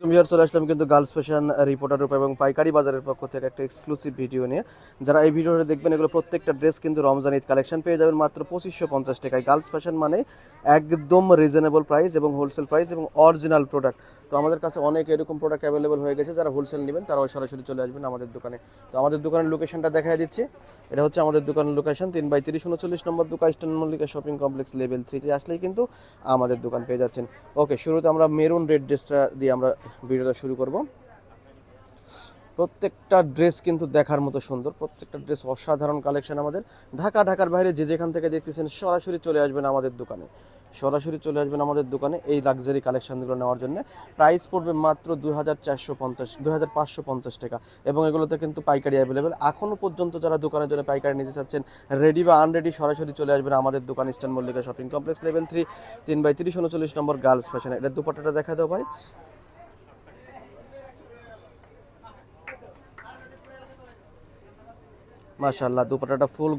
Viewer চলে আসলাম কিন্তু girls fashion reporter রূপে এবং পাইকারি বাজারের পক্ষ থেকে একটা এক্সক্লুসিভ ভিডিও নিয়ে। যারা এই ভিডিওটা দেখবেন, এগুলো প্রত্যেকটা ড্রেস কিন্তু রমজান ঈদ কালেকশন পেয়ে যাবেন মাত্র 2550 টাকায়। গার্লস ফ্যাশন মানে একদম রিজনেবল প্রাইস এবং হোলসেল প্রাইস এবং অরিজিনাল প্রোডাক্ট। তো আমাদের কাছে অনেক এরকম প্রোডাক্ট অ্যাভেলেবল হয়ে গেছে। যারা হোলসেল নেবেন তারাও সরাসরি চলে আসবেন আমাদের দোকানে। তো আমাদের দোকানের লোকেশনটা দেখাই দিচ্ছি। এটা হচ্ছে আমাদের দোকানের লোকেশন 3/30 39 নম্বর দোকান, eastern Mallika shopping complex level 3-তে আসলেই কিন্তু আমাদের দোকান পেয়ে যাচ্ছেন। ওকে, শুরুতে আমরা মেরুন রেড ড্রেসটা দিয়ে আমরা ভিডিওটা শুরু করব। প্রত্যেকটা ড্রেস কিন্তু দেখার মতো সুন্দর, প্রত্যেকটা ড্রেস অসাধারণ কালেকশন আমাদের। ঢাকার বাইরে যে যেখান থেকে দেখতেছেন সরাসরি চলে আসবেন আমাদের দোকানে, সরাসরি চলে আসবেন আমাদের দোকানে এই লাক্সারি কালেকশনগুলো নেওয়ার জন্য। প্রাইস পড়বে মাত্র 2550 টাকা এবং এগুলোতে কিন্তু পাইকারি অ্যাভেলেবেল। এখনও পর্যন্ত যারা দোকানের জন্য পাইকারি নিতে চাচ্ছেন, রেডি বা আনরেডি, সরাসরি চলে আসবেন আমাদের দোকান, eastern Mallika shopping complex level 3, 3/30 39 নম্বর গার্লস ফ্যাশন। এটা দুপাট্টাটা দেখা দাও ভাই। মাশাআল্লাহ, দুপাট্টাটা ফুল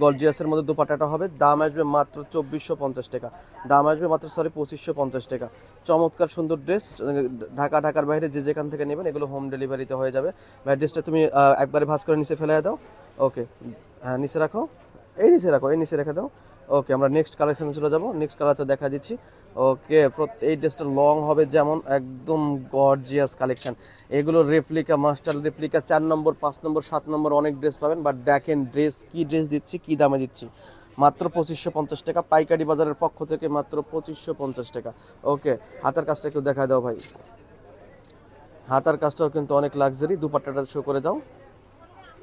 গর্জিয়াসের মধ্যে দুপাট্টাটা হবে। দাম আসবে মাত্র 2450 টাকা। দাম আসবে মাত্র 2550 টাকা। চমৎকার সুন্দর ড্রেস। ঢাকার বাইরে যে যেখান থেকে নেবেন এগুলো হোম ডেলিভারিতে হয়ে যাবে। ভাই ড্রেসটা তুমি একবারে ভাঁজ করে নিচে ফেলে দাও। ওকে, হ্যাঁ নিচে রাখো, এই নিচে রেখে দাও। ওকে, আমরা নেক্সট কালেকশনে চলে যাব। নেক্সট কালারটা দেখা দিচ্ছি। ওকে, এই ড্রেসটা লং হবে যেমন, একদম গর্জিয়াস কালেকশন। এগুলো রেপ্লিকা, মাস্টার রেপ্লিকা, 4 নম্বর 5 নম্বর 7 নম্বর অনেক ড্রেস পাবেন। বাট দেখেন ড্রেস দিচ্ছি, কি দামে দিচ্ছি, মাত্র 2550 টাকা। পাইকারি বাজারের পক্ষ থেকে মাত্র 2550 টাকা। ওকে, হাতের কাজটা একটু দেখা দাও ভাই। হাতার কাজটাও কিন্তু অনেক লাক্সারি। দুপাট্টাটা শো করে দাও,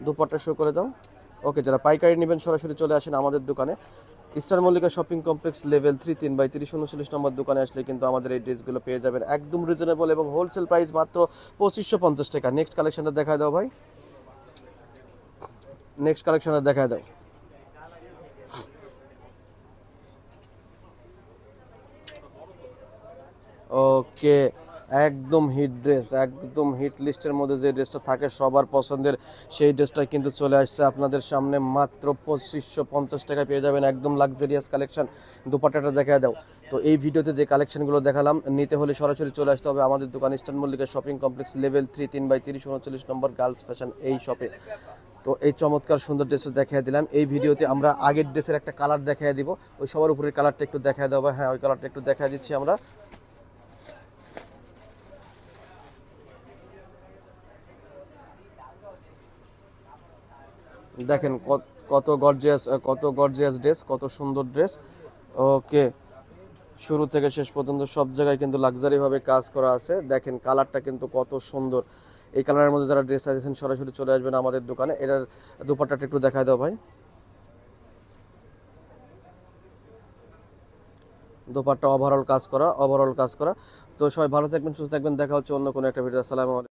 দুপাট্টা শো করে দাও। ওকে, যারা পাইকারি নেবেন সরাসরি চলে আসেন আমাদের দোকানে, Easter Mallika shopping complex level 3, 3/30 39 নম্বর দোকানে আসলে কিন্তু আমাদের এই ড্রেসগুলো পেয়ে যাবেন একদম রিজনেবল এবং হোলসেল প্রাইস মাত্র 2550 টাকা। নেক্সট কালেকশনটা দেখায় দাও ভাই, নেক্সট কালেকশনটা দেখায় দাও। ওকে, একদম হিট ড্রেস, একদম হিট লিস্টের মধ্যে যে ড্রেসটা থাকে সবার পছন্দের, সেই ড্রেসটা কিন্তু চলে আসছে আপনাদের সামনে মাত্র 2550 টাকায় পেয়ে যাবেন একদম লাক্সারিয়াস কালেকশন। দুপাট্টাটা দেখায় দাও। তো এই ভিডিওতে যে কালেকশনগুলো দেখালাম, নিতে হলে সরাসরি চলে আসতে হবে আমাদের দোকান, eastern Mallika shopping complex level 3, 3/30 39 নম্বর গার্লস ফ্যাশন এই শপে। তো এই চমৎকার সুন্দর ড্রেসটা দেখিয়ে দিলাম। এই ভিডিওতে আমরা আগের ড্রেসের একটা কালার দেখিয়ে দিব। ওই সবার উপরের কালারটা একটু দেখায় দেবো। হ্যাঁ, ওই কালারটা একটু দেখায় দিচ্ছি আমরা। দেখেন কত গর্জিয়াস ড্রেস, কত সুন্দর ড্রেস। ওকে, শুরু থেকে শেষ পর্যন্ত সব জায়গায় কিন্তু লাক্সারি ভাবে কাজ করা আছে। দেখেন কালারটা কিন্তু কত সুন্দর। এই কালারের মধ্যে যারা ড্রেস চাইছেন সরাসরি চলে আসবেন আমাদের দোকানে। এটার দুপাট্টাটা একটু দেখায় দাও ভাই। দোপাট্টা ওভারঅল কাজ করা। তো সবাই ভালো থাকবেন, সুস্থ থাকবেন। দেখা হচ্ছে অন্য কোনো একটা ভিডিও। আসসালামু আলাইকুম।